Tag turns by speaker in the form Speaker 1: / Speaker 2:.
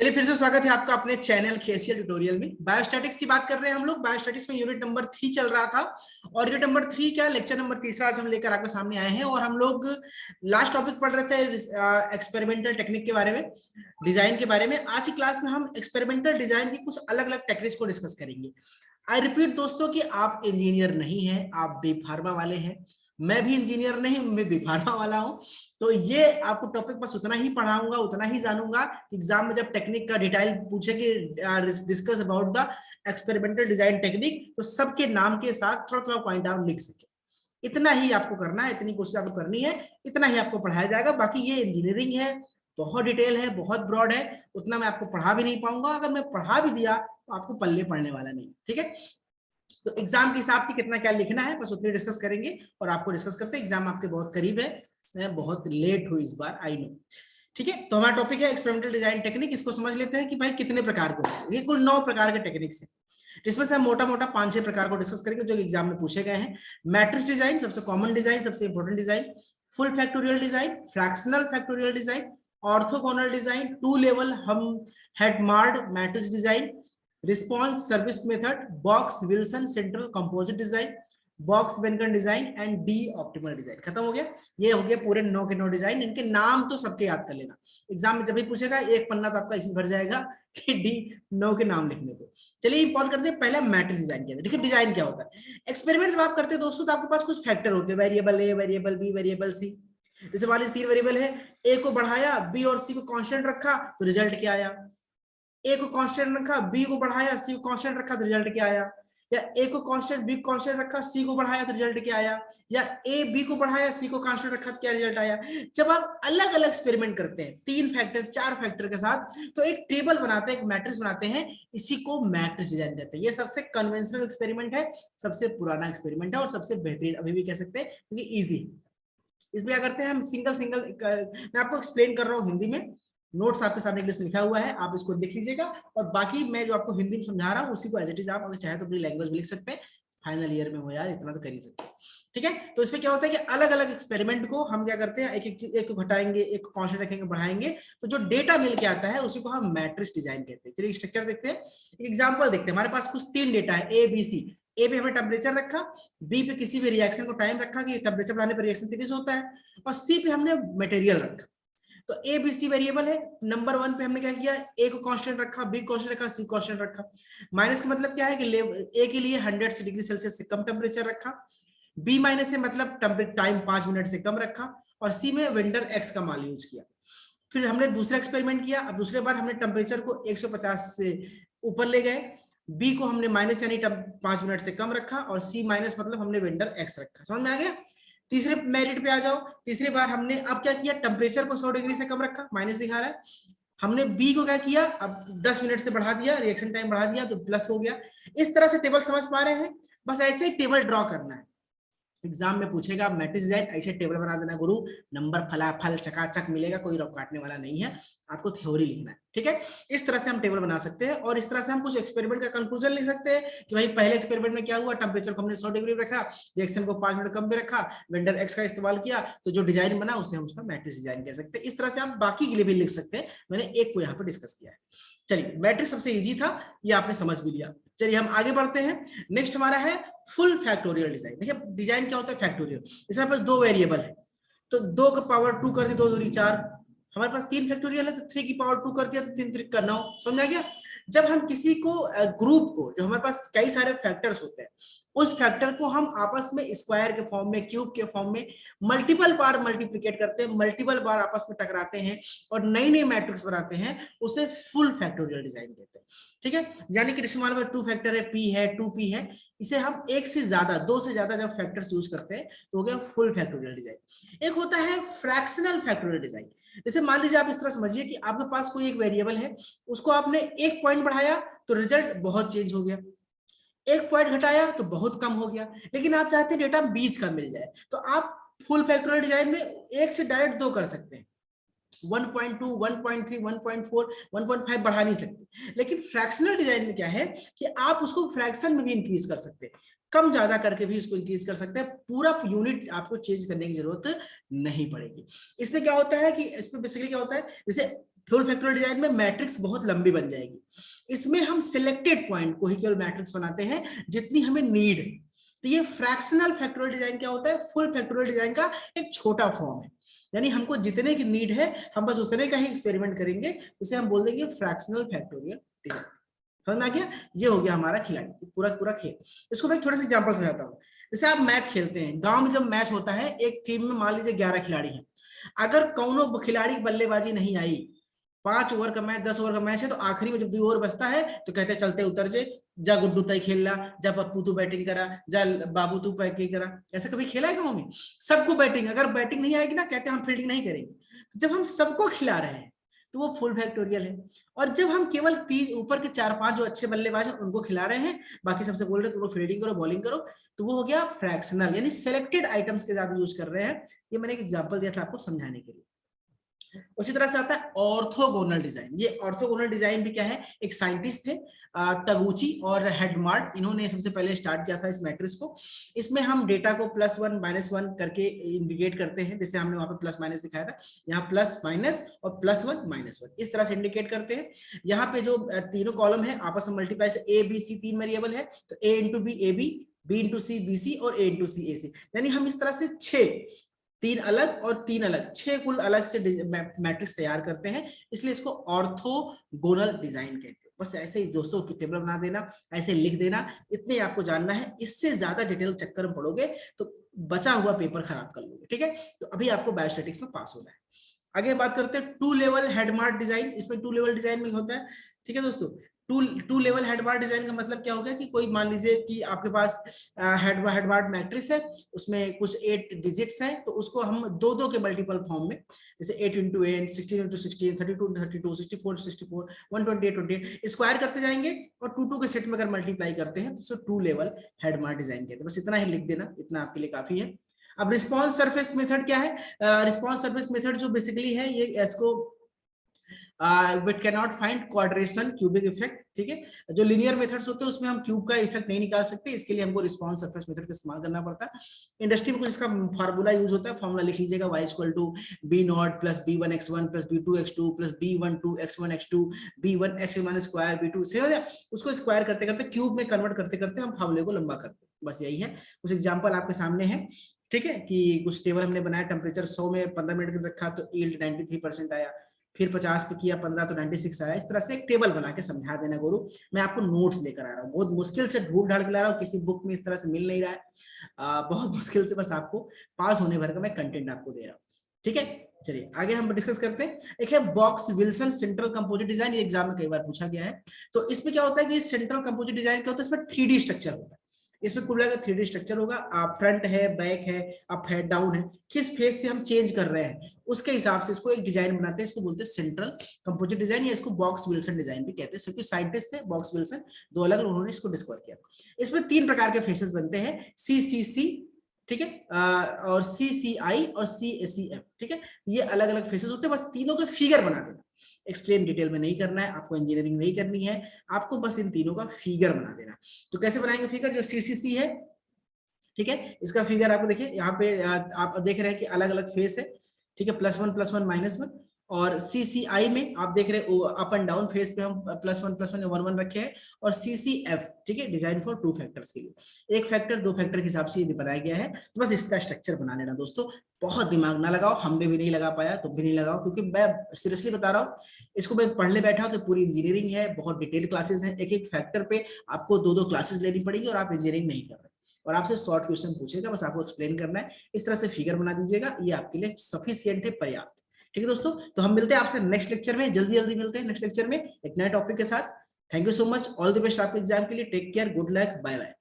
Speaker 1: चलिए फिर से स्वागत है आपका अपने चैनल केसीएल ट्यूटोरियल में। बायोस्टैटिक्स की बात कर रहे हैं हम लोग। बायोस्टैटिक्स में यूनिट नंबर 3 चल रहा था और यूनिट नंबर 3 क्या लेक्चर नंबर तीसरा आज हम लेकर आपके सामने आए हैं। और हम लोग लास्ट टॉपिक पढ़ रहे थे एक्सपेरिमेंटल टेक्निक के बारे में, डिजाइन के बारे में। आज की क्लास में हम एक्सपेरिमेंटल डिजाइन की कुछ अलग अलग टेक्निक्स को डिस्कस करेंगे। आई रिपीट दोस्तों कि आप इंजीनियर नहीं है, आप बी फार्मा वाले हैं। मैं भी इंजीनियर नहीं, मैं बी फार्मा वाला हूं। तो ये आपको टॉपिक बस उतना ही पढ़ाऊंगा, उतना ही जानूंगा। एग्जाम में जब टेक्निक का डिटेल पूछे कि discuss about the experimental design technique, तो सबके नाम के साथ थोड़ा थोड़ा पॉइंट आउट लिख सके। इतना ही आपको करना है, इतनी कोशिश आपको करनी है, इतना ही आपको पढ़ाया जाएगा। बाकी ये इंजीनियरिंग है, बहुत डिटेल है, बहुत ब्रॉड है, उतना मैं आपको पढ़ा भी नहीं पाऊंगा। अगर मैं पढ़ा भी दिया तो आपको पल्ले पढ़ने वाला नहीं। ठीक है, तो एग्जाम के हिसाब से कितना क्या लिखना है बस उतने डिस्कस करेंगे और आपको डिस्कस करते हैं। एग्जाम आपके बहुत करीब है, मैं बहुत लेट हुई इस बार, आई नो। ठीक है, तो हमारा टॉपिक है एक्सपेरिमेंटल डिजाइन टेक्निक। इसको समझ लेते हैं कि भाई कितने प्रकार के होते हैं। ये कुल 9 प्रकार के टेक्निक्स है, जिसमें से हम मोटा मोटा 5-6 प्रकार को डिस्कस करेंगे जो एग्जाम में पूछे गए हैं। मैट्रिक्स डिजाइन सबसे कॉमन डिजाइन, सबसे important design. Full factorial design, fractional factorial design, orthogonal design, 2 level हम Hadamard matrix design, response service method, Box Wilson central composite design, Box Behnken design and D optimal design. खत्म हो गया। ये हो गया पूरे 9 के 9 डिजाइन। इनके नाम तो सबके याद कर लेना, एग्जाम में जब भी पूछेगा एक पन्ना तो आपका इसी भर जाएगा कि डी 9 के नाम लिखने को। चलिए इंपॉर्ट करते हैं पहले मैट्रिक्स डिजाइन के अंदर। देखिए डिजाइन क्या होता है। एक्सपेरिमेंट जब आप करते हैं दोस्तों तो आपके पास कुछ फैक्टर होते हैं, वेरिएबल ए, वेरिएबल बी, वेरिएबल सी। जैसे मान लीजिए 3 वेरिएबल है, ए को बढ़ाया, बी और सी को कांस्टेंट रखा तो रिजल्ट क्या आया। ए को कांस्टेंट रखा, बी को बढ़ाया, सी को कांस्टेंट रखा तो रिजल्ट क्या आया। या ए को कांस्टेंट, बी को कांस्टेंट रखा, सी को बढ़ाया तो रिजल्ट क्या आया। या ए बी को बढ़ाया, सी को कांस्टेंट रखा तो क्या रिजल्ट आया। जब आप अलग अलग एक्सपेरिमेंट करते हैं 3 फैक्टर 4 फैक्टर के साथ, तो एक टेबल बनाते हैं, एक मैट्रिक्स बनाते हैं। इसी को मैट्रिक्स डिजाइन कहते हैं। ये सबसे कन्वेंशनल एक्सपेरिमेंट है, सबसे पुराना एक्सपेरिमेंट है और सबसे बेहतरीन अभी भी कह सकते हैं क्योंकि इजी। इसमें क्या करते हैं हम, सिंगल सिंगल मैं आपको एक्सप्लेन कर रहा हूँ हिंदी में, नोट्स आपके सामने इंग्लिश में लिखा हुआ है, आप इसको देख लीजिएगा। और बाकी मैं जो आपको हिंदी में समझा रहा हूँ उसी को एज इट इज आप अगर चाहे तो अपनी लैंग्वेज में लिख सकते हैं। फाइनल ईयर में हो यार, इतना तो कर ही सकते हैं। ठीक है, तो इसमें क्या होता है कि अलग अलग एक्सपेरिमेंट को हम क्या करते हैं, एक एक चीज, एक को घटाएंगे, एक को कांस्टेंट रखेंगे, बढ़ाएंगे, तो जो डेटा मिल के आता है उसी को हम मैट्रिक्स डिजाइन कहते हैं। चलिए स्ट्रक्चर देखते हैं, एग्जांपल देखते हैं। हमारे पास कुछ 3 डेटा है, ए बी सी। ए पे हमें टेम्परेचर रखा, बी पे किसी भी रिएक्शन को टाइम रखा कि टेम्परेचर बढ़ाने पर रिएक्शन तेज होता है, और सी पे हमने मटेरियल रखा। तो ए बी सी वेरिएबल है। नंबर 1 पे हमने क्या किया, ए को कांस्टेंट रखा, बी कांस्टेंट रखा, सी कांस्टेंट रखा। माइनस का मतलब क्या है कि ए के लिए 100 डिग्री सेल्सियस से कम टेम्परेचर रखा, बी माइनस से मतलब टाइम 5 मिनट से कम रखा, और सी में वेंडर एक्स का मान यूज किया। फिर हमने दूसरा एक्सपेरिमेंट किया। अब दूसरे बार हमने टेम्परेचर को 150 से ऊपर ले गए, बी को हमने माइनस यानी 5 मिनट से कम रखा, और सी माइनस मतलब हमने वेंडर एक्स रखा। समझ में आ गया। तीसरे मेरिट पे आ जाओ। तीसरी बार हमने अब क्या किया, टेम्परेचर को 100 डिग्री से कम रखा, माइनस दिखा रहा है। हमने बी को क्या किया, अब 10 मिनट से बढ़ा दिया, रिएक्शन टाइम बढ़ा दिया तो प्लस हो गया। इस तरह से टेबल समझ पा रहे हैं। बस ऐसे ही टेबल ड्रॉ करना है। एग्जाम में पूछेगा मैट्रिक्स डिजाइन, ऐसे टेबल बना देना गुरु, नंबर फलाफल चकाचक मिलेगा, कोई रॉक काटने वाला नहीं है। आपको थ्योरी लिखना है। ठीक है, इस तरह से हम टेबल बना सकते हैं और इस तरह से हम कुछ एक्सपेरिमेंट का कंक्लूजन लिख सकते हैं कि भाई पहले एक्सपेरिमेंट में क्या हुआ, टेम्परेचर को हमने 100 डिग्री रखा, रिएक्शन को 5 मिनट कम पे रखा, वेंडर एक्स का इस्तेमाल किया, तो जो डिजाइन बना उसे हम उसका मैट्रिक्स डिजाइन कह सकते हैं। इस तरह से आप बाकी के लिए भी लिख सकते हैं, मैंने एक को यहाँ पर डिस्कस किया है। चलिए मैट्रिक्स सबसे इजी था, ये आपने समझ भी लिया। चलिए हम आगे बढ़ते हैं। नेक्स्ट हमारा है फुल फैक्टोरियल डिजाइन। देखिए डिजाइन क्या होता है फैक्टोरियल। इसमें पास 2 वेरिएबल है, तो 2 का पावर 2 कर दी, 2 दूरी 4। हमारे पास 3 फैक्टोरियल है तो 3 की पावर 2 कर दिया तो 3 3 का 9। समझ आ गया। जब हम किसी को ग्रुप को, जो हमारे पास कई सारे फैक्टर्स होते हैं, उस फैक्टर को हम आपस में स्क्वायर के फॉर्म में, क्यूब के फॉर्म में मल्टीपल बार मल्टीप्लिकेट करते हैं, मल्टीपल बार आपस में टकराते हैं और नई नई मैट्रिक्स बनाते हैं, उसे फुल फैक्टोरियल डिजाइन कहते हैं। ठीक है, यानी कि मान लो 2 फैक्टर है, p है, 2p है, इसे हम एक से ज्यादा, 2 से ज्यादा जब फैक्टर्स यूज करते हैं तो हो गया फुल फैक्टोरियल डिजाइन। एक होता है फ्रैक्शनल फैक्टोरियल डिजाइन। जैसे मान लीजिए आप इस तरह समझिए कि आपके पास कोई एक वेरिएबल है, उसको आपने 1 पॉइंट बढ़ाया तो रिजल्ट बहुत चेंज हो गया, 1 पॉइंट घटाया तो बहुत कम हो गया, लेकिन आप चाहते हैं डेटा बीच का मिल जाए, तो आप फुल फैक्टोरियल डिजाइन में 1 से डायरेक्ट 2 कर सकते हैं। 1.2, 1.3, 1.4, 1.5 बढ़ा नहीं सकते। लेकिन फ्रैक्शनल डिजाइन में क्या है कि आप उसको फ्रैक्शन में भी इंक्रीज कर सकते हैं, कम ज्यादा करके भी उसको इंक्रीज कर सकते हैं, पूरा यूनिट आपको चेंज करने की जरूरत नहीं पड़ेगी। इसमें क्या होता है कि इसमें बेसिकली क्या होता है, जैसे फुल फैक्टोरियल डिजाइन में मैट्रिक्स बहुत लंबी बन जाएगी, इसमें हम सिलेक्टेड पॉइंट को ही केवल मैट्रिक्स बनाते हैं जितनी हमें नीड है। तो ये फ्रैक्शनल फैक्टोरियल डिजाइन क्या होता है, फुल फैक्टोरियल डिजाइन का एक छोटा फॉर्म है, यानी हमको जितने की नीड है हम बस उतने का ही एक्सपेरिमेंट करेंगे, उसे हम बोल देंगे फ्रैक्शनल फैक्टोरियल डिजाइन। समझ में आ गया? ये हो गया हमारा खिलाड़ी पूरा पूरा खेल। इसको मैं एक छोटे से एग्जांपल समझाता हूँ। जैसे आप मैच खेलते हैं, गांव में जब मैच होता है, एक टीम में मान लीजिए 11 खिलाड़ी हैं, अगर कौनो खिलाड़ी बल्लेबाजी नहीं आई, 5 ओवर का मैच, 10 ओवर का मैच है, तो आखिरी में जब 2 ओवर बचता है तो कहते हैं चलते उतर जे, जा गुड्डू तय खेल ला, जा पप्पू तू बैटिंग करा, जा बाबू तू बैटिंग करा। ऐसा कभी खेला है गाँव में? सबको बैटिंग, अगर बैटिंग नहीं आएगी ना कहते हैं हम फील्डिंग नहीं करेंगे। तो जब हम सबको खिला रहे हैं तो वो फुल फैक्टोरियल है, और जब हम केवल 3 ऊपर के 4-5 जो अच्छे बल्लेबाज हैं उनको खिला रहे हैं, बाकी सबसे बोल रहे हैं तुम लोग फील्डिंग करो, बॉलिंग करो, तो वो हो गया फ्रैक्शनल, यानी सिलेक्टेड आइटम्स के ज्यादा यूज कर रहे हैं। ये मैंने एक एग्जांपल दिया था आपको समझाने के लिए। उसी तरह से आता है ऑर्थोगोनल डिजाइन। ये ऑर्थोगोनल डिजाइन भी क्या है, एक साइंटिस्ट थे टगुची और हेडमार्ट, इन्होंने सबसे पहले स्टार्ट किया था इस मैट्रिक्स को। इसमें हम डेटा को +1 -1 करके इंडिकेट करते हैं, जैसे हमने वहां पे प्लस माइनस दिखाया था, यहाँ प्लस माइनस और +1 -1 इस तरह से इंडिकेट करते हैं। यहाँ पे जो तीनों कॉलम है आपस में मल्टीप्लाई से A B C 3 वेरिएबल है, तो A × B AB, B × C BC और A × C AC, यानी हम इस तरह से 6 3 अलग और 3 अलग 6 कुल अलग से मैट्रिक्स तैयार करते हैं, इसलिए इसको ऑर्थोगोनल डिजाइन कहते हैं। बस ऐसे ही दोस्तों की टेबल बना देना, ऐसे लिख देना, इतने आपको जानना है। इससे ज्यादा डिटेल चक्कर में पढ़ोगे तो बचा हुआ पेपर खराब कर लोगे, ठीक है? तो अभी आपको बायोस्टैटिक्स में पास होना है। आगे बात करते हैं 2 लेवल हेडमार्ट डिजाइन। इसमें 2 लेवल डिजाइन में होता है, ठीक है दोस्तों। टू लेवल हेडमार्ट डिजाइन का मतलब क्या हो गया कि कोई मान लीजिए कि आपके पास हेडमार्ट मैट्रिक्स है, उसमें कुछ 8 डिजिट्स हैं, तो उसको हम 2-2 के मल्टीपल फॉर्म में, जैसे 8 × 8, 16 × 16, 32 × 32, 64 × 64, 128 × 28 स्क्वायर करते जाएंगे, और 2-2 के सेट में अगर मल्टीप्लाई करते हैं तो 2 लेवल हेडमार्ट डिजाइन कहते हैं। बस इतना ही लिख देना, इतना आपके लिए काफी है। अब रिस्पॉन्स सरफेस मेथड क्या है? रिस्पॉन्स सरफेस मेथड जो बेसिकली है, ये इसको but can not find quadratic cubic effect, ठीक है? जो लीनियर मेथड्स होते हैं उसमें हम क्यूब का इफेक्ट नहीं निकाल सकते, इसके लिए हमको रिस्पॉन्स सरफेस मेथड का इस्तेमाल करना पड़ता है। इंडस्ट्री में कुछ इसका फार्मूला यूज होता है, फार्मूला लिख लीजिएगा, y = B0 + B1x1 + B2x2 + B12x1x2 B1x1² B2 से हो जाए, उसको स्क्वायर करते करते क्यूब में कन्वर्ट करते करते हम फार्मूले को लंबा करते हैं। बस यही है। कुछ एग्जांपल आपके सामने है, ठीक है, कि कुछ टेबल हमने बनाया, टेम्परेचर 100 में 15 मिनट में रखा तो यील्ड 93% आया, फिर 50 पे किया 15 तो 96 आया। इस तरह से एक टेबल बना के समझा देना गुरु। मैं आपको नोट्स लेकर आ रहा हूँ, बहुत मुश्किल से ढूंढ ढाड़ के ला रहा हूँ, किसी बुक में इस तरह से मिल नहीं रहा है, बहुत मुश्किल से बस आपको पास होने भर का मैं कंटेंट आपको दे रहा हूँ, ठीक है? चलिए आगे हम डिस्कस करते हैं। एक है box Wilson central composite design, ये एग्जाम में कई बार पूछा गया है। तो इसमें क्या होता है कि सेंट्रल कंपोजिट डिजाइन क्या होता है, इसमें 3D स्ट्रक्चर होता है। इसमें कुल मिलाकर 3D स्ट्रक्चर होगा, फ्रंट है, बैक है, अप है, डाउन है, किस फेस से हम चेंज कर रहे हैं उसके हिसाब से इसको एक डिजाइन बनाते हैं। इसको बोलते हैं सेंट्रल कंपोजिट डिजाइन, या इसको बॉक्स विल्सन डिजाइन भी कहते हैं। सिर्फ साइंटिस्ट थे बॉक्स विल्सन, 2 अलग उन्होंने इसको डिस्कवर किया। इसमें 3 प्रकार के फेसेस बनते हैं, CCC, ठीक है, और CCI और CACF, ठीक है? ये अलग अलग फेसेस होते हैं। बस तीनों के फिगर बना देना, एक्सप्लेन डिटेल में नहीं करना है आपको, इंजीनियरिंग नहीं करनी है आपको, बस इन तीनों का फिगर बना देना। तो कैसे बनाएंगे फिगर? जो CCC है, ठीक है, इसका फिगर आपको देखिए यहाँ पे आप देख रहे हैं कि अलग अलग फेस है, ठीक है, +1 +1 -1। और CCI में आप देख रहे हैं अप एंड डाउन फेस पे हम +1 +1 1 1 रखे हैं। और CCF, ठीक है, डिजाइन फॉर 2 फैक्टर्स के लिए, 1 फैक्टर 2 फैक्टर के हिसाब से ये बनाया गया है। तो बस इसका स्ट्रक्चर बना लेना दोस्तों, बहुत दिमाग ना लगाओ, हमने भी नहीं लगा पाया, तुम भी नहीं लगाओ, क्योंकि मैं सीरियसली बता रहा हूँ, इसको मैं पढ़ने बैठा हूँ तो पूरी इंजीनियरिंग है, बहुत डिटेल क्लासेस है, एक एक फैक्टर पे आपको 2-2 क्लासेस लेनी पड़ेगी, और आप इंजीनियरिंग नहीं कर रहे, और आपसे शॉर्ट क्वेश्चन पूछेगा, बस आपको एक्सप्लेन करना है। इस तरह से फिगर बना दीजिएगा, ये आपके लिए सफिशिएंट है, पर्याप्त, ठीक है दोस्तों? तो हम मिलते हैं आपसे नेक्स्ट लेक्चर में, जल्दी जल्दी मिलते हैं नेक्स्ट लेक्चर में एक नए टॉपिक के साथ। Thank you so much, all the best आपके एग्जाम के लिए, take care, good luck, bye bye.